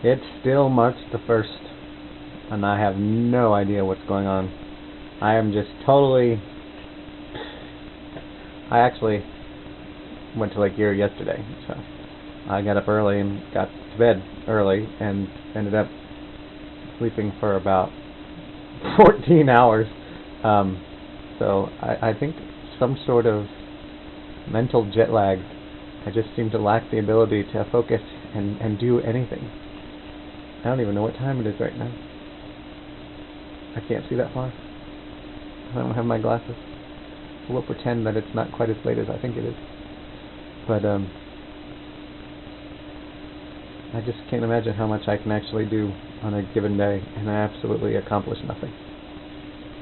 It's still March the 1st, and I have no idea what's going on. I am just totally... I actually went to Lake Erie yesterday, so I got up early and got to bed early and ended up sleeping for about 14 hours. So I think some sort of mental jet lag. I just seem to lack the ability to focus and do anything. I don't even know what time it is right now. I can't see that far. I don't have my glasses. We'll pretend that it's not quite as late as I think it is. But I just can't imagine how much I can actually do on a given day, and I absolutely accomplish nothing.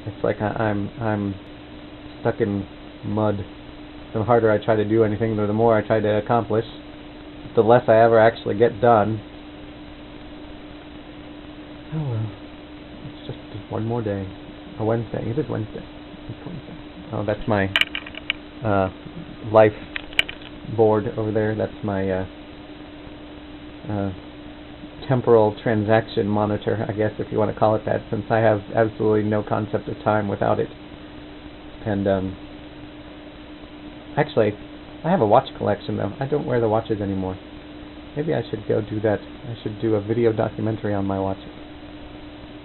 It's like I'm stuck in mud. The harder I try to do anything, the more I try to accomplish, the less I ever actually get done. Oh well. It's just one more day. A Wednesday. It is Wednesday. It's Wednesday. Oh, that's my life board over there. That's my temporal transaction monitor, I guess, if you want to call it that, since I have absolutely no concept of time without it. And actually, I have a watch collection though. I don't wear the watches anymore. Maybe I should go do that. I should do a video documentary on my watches.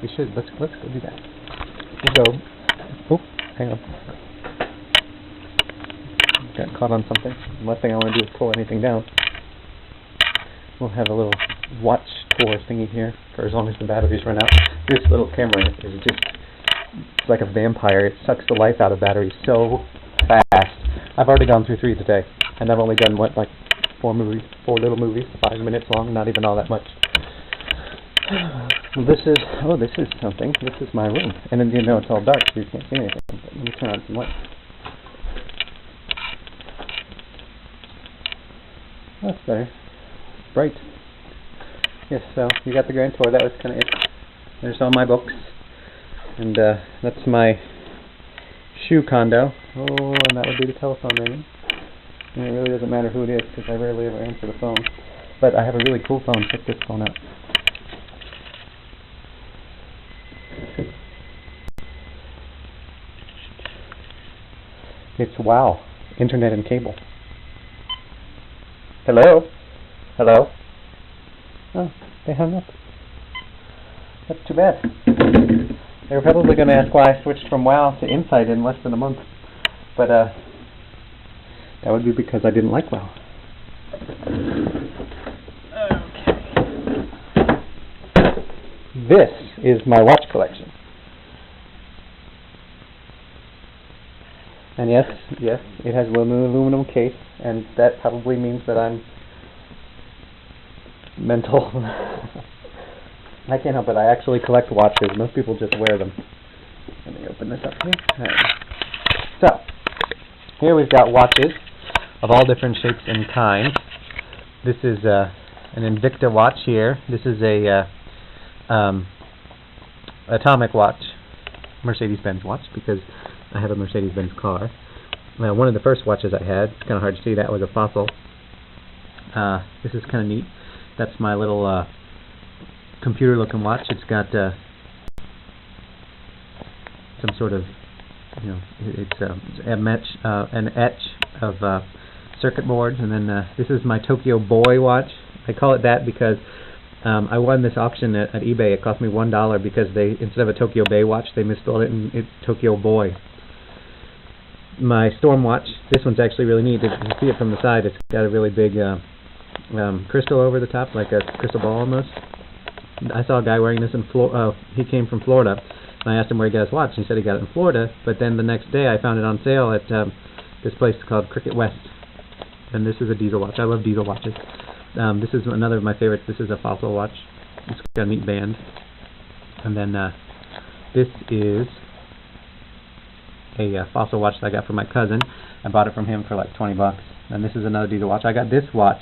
We should. Let's go do that. We'll go. Oh, hang on. Got caught on something. The last thing I want to do is pull anything down. We'll have a little watch tour thingy here for as long as the batteries run out. This little camera is just, it's like a vampire. It sucks the life out of batteries so fast. I've already gone through 3 today, and I've only done, what, like 4 little movies, 5 minutes long, not even all that much. This is something. This is my room. And then, you know, it's all dark, so you can't see anything. But let me turn on some light. That's better. Bright. Yes, so you got the grand tour. That was kind of it. There's all my books. And that's my shoe condo. Oh, and that would be the telephone ringing. And it really doesn't matter who it is, because I rarely ever answer the phone. But I have a really cool phone. Check this phone out. It's WOW. Internet and cable. Hello? Hello? Oh, they hung up. That's too bad. They were probably going to ask why I switched from WOW to Insight in less than a month. But, that would be because I didn't like WOW. Okay. This is my watch collection. And yes, it has an aluminum case, and that probably means that I'm mental. I can't help it. I actually collect watches. Most people just wear them. Let me open this up here. So, here we've got watches of all different shapes and kinds. This is an Invicta watch here. This is a atomic watch, Mercedes-Benz watch, because I have a Mercedes-Benz car. One of the first watches I had, it's kind of hard to see, that was a Fossil. This is kind of neat. That's my little computer-looking watch. It's got some sort of, you know, it's an etch of circuit boards. And then this is my Tokyo Boy watch. I call it that because I won this auction at eBay. It cost me $1 because they, instead of a Tokyo Bay watch, they misspelled it and it's Tokyo Boy. My Storm watch, this one's actually really neat. You can see it from the side. It's got a really big crystal over the top, like a crystal ball almost. I saw a guy wearing this in Florida. He came from Florida, and I asked him where he got his watch. He said he got it in Florida, but then the next day I found it on sale at this place called Cricket West. And this is a diesel watch. I love diesel watches. This is another of my favorites. This is a Fossil watch. It's got a neat band. And then this is a Fossil watch that I got from my cousin. I bought it from him for like $20. And this is another diesel watch. I got this watch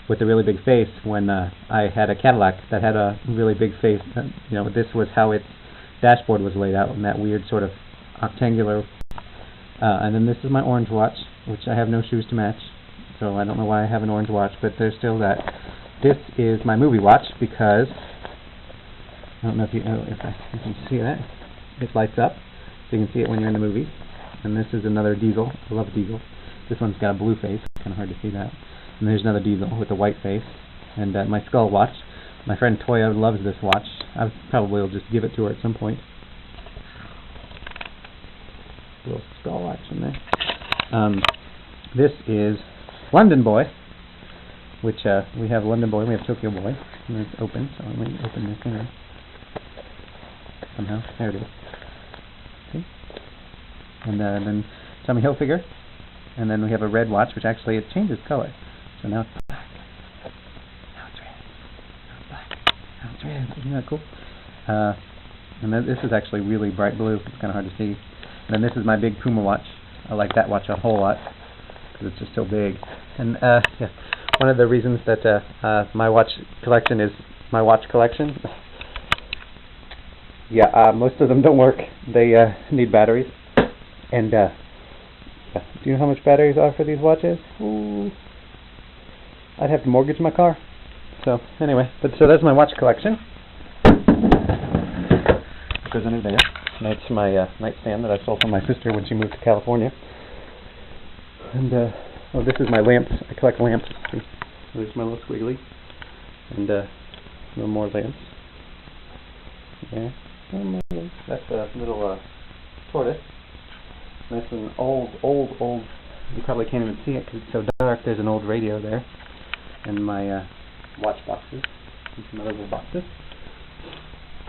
with a really big face when I had a Cadillac that had a really big face. You know, this was how its dashboard was laid out in that weird sort of octangular. And then this is my orange watch, which I have no shoes to match. So I don't know why I have an orange watch, but there's still that. this is my movie watch because I don't know if you can see that. It lights up, so you can see it when you're in the movie. And this is another diesel. I love diesel. This one's got a blue face. Kind of hard to see that. And there's another diesel with a white face. And my skull watch. My friend Toya loves this watch. I probably will just give it to her at some point. A little skull watch in there. This is London Boy, which we have London Boy, we have Tokyo Boy, and it's open, so let me open this here. Somehow, there it is. See? And then Tommy Hilfiger, and then we have a red watch, which actually it changes color. So now it's black. Now it's red. Now it's black. Now it's red. Isn't that cool? And then this is actually really bright blue. It's kind of hard to see. And then this is my big Puma watch. I like that watch a whole lot because it's just so big. And yeah, one of the reasons that my watch collection is my watch collection. Yeah, most of them don't work. They need batteries. And do you know how much batteries are for these watches? Ooh, I'd have to mortgage my car. So anyway, so that's my watch collection. It goes under there. That's my nightstand that I stole from my sister when she moved to California. And oh, this is my lamps. I collect lamps. See? There's my little squiggly. And no more lamps. Yeah. That's a little tortoise. That's an old, you probably can't even see it because it's so dark. There's an old radio there. And my watch boxes. And some other little boxes.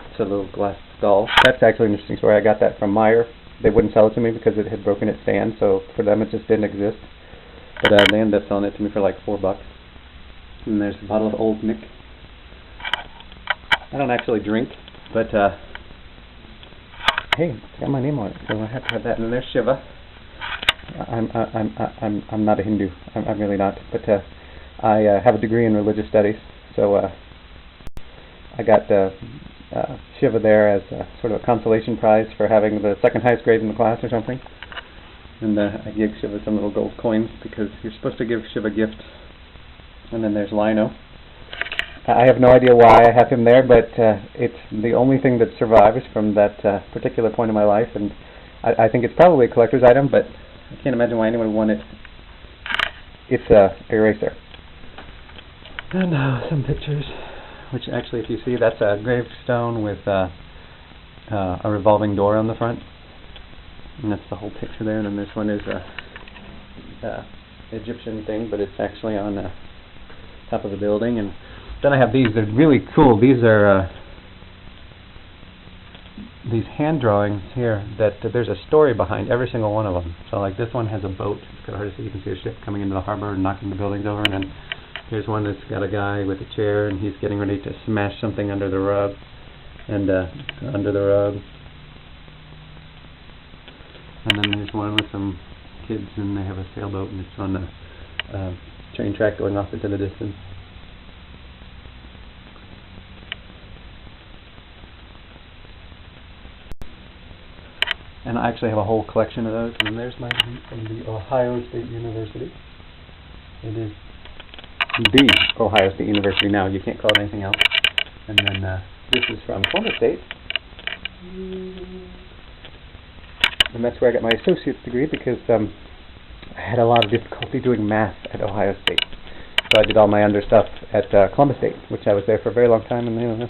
It's a little glass skull. That's actually an interesting story. I got that from Meyer. They wouldn't sell it to me because it had broken its stand, so for them it just didn't exist. But they ended up selling it to me for like $4. And there's a bottle of Old Nick. I don't actually drink, but hey, it's got my name on it, so I have to have that. And then there's Shiva. I'm not a Hindu. I'm really not. But I have a degree in religious studies, so I got Shiva there as sort of a consolation prize for having the second highest grade in the class or something. And I gave Shiva some little gold coins because you're supposed to give Shiva gifts. And then there's Lino. I have no idea why I have him there, but it's the only thing that survives from that particular point in my life, and I think it's probably a collector's item, but I can't imagine why anyone would want it. It's a eraser. And some pictures, which actually, if you see, that's a gravestone with a revolving door on the front, and that's the whole picture there. And then this one is a Egyptian thing, but it's actually on the top of the building. And then I have these. They're really cool. These are these hand drawings here that there's a story behind every single one of them. So like this one has a boat. It's kind of hard to see. You can see a ship coming into the harbor and knocking the buildings over. And then here's one that's got a guy with a chair and he's getting ready to smash something under the rug. And under the rug. And then there's one with some kids and they have a sailboat and it's on the train track going off into the distance. And I actually have a whole collection of those. And there's my from the Ohio State University. It is the Ohio State University now. You can't call it anything else. And then this is from Columbus State. And that's where I got my associate's degree because I had a lot of difficulty doing math at Ohio State. So I did all my under stuff at Columbus State, which I was there for a very long time. And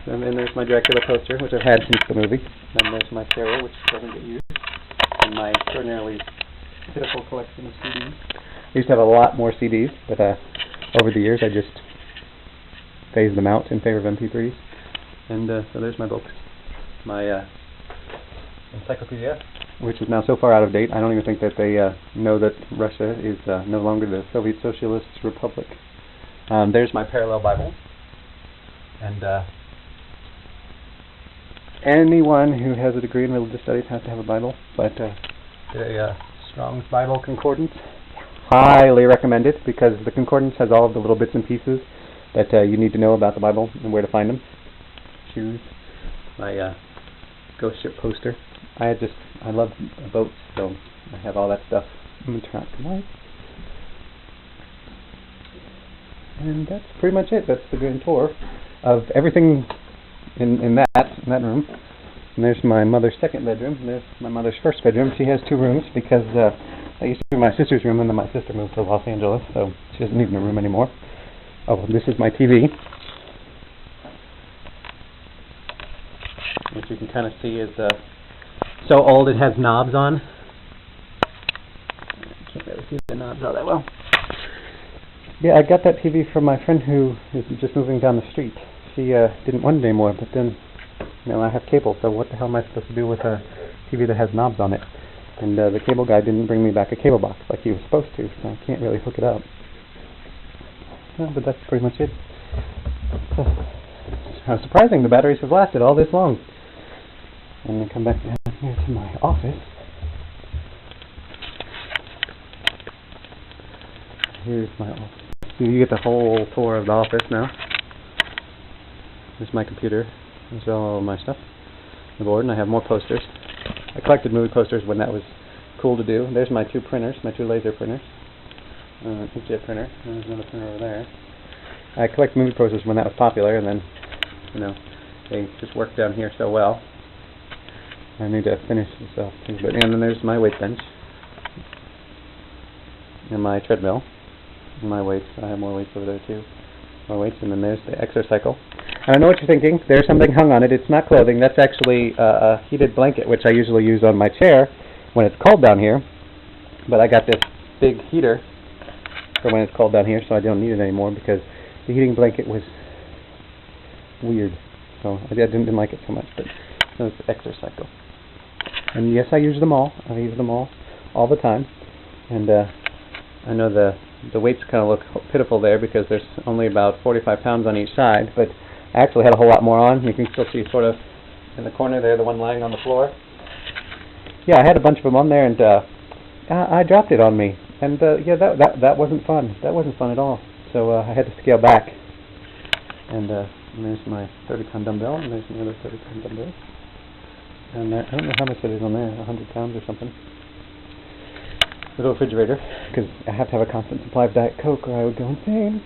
and then there's my Dracula poster, which I've had since the movie. And there's my stereo, which doesn't get used. And my extraordinarily pitiful collection of CDs. I used to have a lot more CDs, but over the years I just phased them out in favor of MP3s. And so there's my books. My encyclopedia, which is now so far out of date, I don't even think that they know that Russia is no longer the Soviet Socialist Republic. There's my parallel Bible. And anyone who has a degree in religious studies has to have a Bible, but the Strong's Bible Concordance, highly recommend it because the Concordance has all of the little bits and pieces that you need to know about the Bible and where to find them. Shoes, my ghost ship poster. I love boats, so I have all that stuff. I'm going to turn out the light. And that's pretty much it. That's the grand tour of everything in that room. And there's my mother's second bedroom. And there's my mother's first bedroom. She has two rooms because that used to be my sister's room, and then my sister moved to Los Angeles, so she doesn't need a room anymore. Oh, this is my TV, which you can kind of see is so old it has knobs on. I can't really see the knobs all that well. Yeah, I got that TV from my friend who is just moving down the street. She didn't want it anymore, but then, I have cable, so what the hell am I supposed to do with a TV that has knobs on it? And the cable guy didn't bring me back a cable box like he was supposed to, so I can't really hook it up. No, but that's pretty much it. How surprising, the batteries have lasted all this long. And then come back down here to my office. Here's my office. So you get the whole tour of the office now. There's my computer. There's all my stuff. The board, and I have more posters. I collected movie posters when that was cool to do. There's my two printers, my two laser printers. Inkjet printer. And there's another printer over there. I collect movie posters when that was popular, and then, they just work down here so well. I need to finish this off too. But and then there's my weight bench and my treadmill. My weights. I have more weights over there too. More weights, and then there's the exercycle. And I know what you're thinking. There's something hung on it. It's not clothing. That's actually a heated blanket, which I usually use on my chair when it's cold down here. But I got this big heater for when it's cold down here, so I don't need it anymore because the heating blanket was weird. So I didn't like it so much. But it's the exercycle. And yes, I use them all. I use them all the time. And I know the weights kind of look pitiful there because there's only about 45 pounds on each side, but I actually had a whole lot more on. You can still see sort of in the corner there, the one lying on the floor. Yeah, I had a bunch of them on there, and I dropped it on me. And yeah, that wasn't fun. That wasn't fun at all. So I had to scale back. And there's my 30-pound dumbbell, and there's another 30-pound dumbbell. And I don't know how much it is on there, 100 pounds or something. Little refrigerator, because I have to have a constant supply of Diet Coke or I would go insane.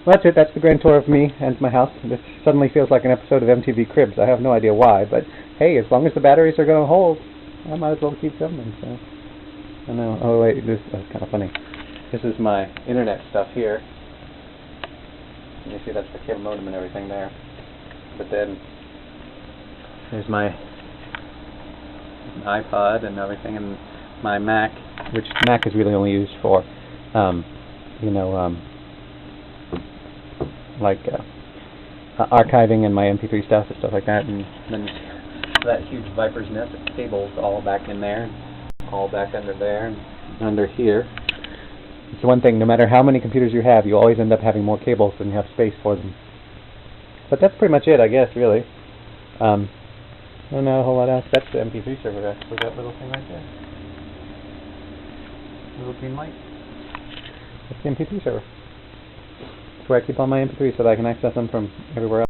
Well, that's it. That's the grand tour of me and my house. This suddenly feels like an episode of MTV Cribs. I have no idea why, but hey, as long as the batteries are going to hold, I might as well keep filming. So I know. Oh wait, that's kind of funny. This is my internet stuff here. And you see that's the cable modem and everything there. But then there's my iPod and everything, and my Mac, which Mac is really only used for, archiving and my MP3 stuff and stuff like that. And then that huge Viper's nest of cables all back in there, all back under there, and under here. It's one thing, no matter how many computers you have, you always end up having more cables than you have space for them. But that's pretty much it, I guess, really. I don't know a whole lot else. That's the MP3 server, actually, that little thing right there. Little green light. That's the MP3 server. It's where I keep all my MP3s so that I can access them from everywhere else.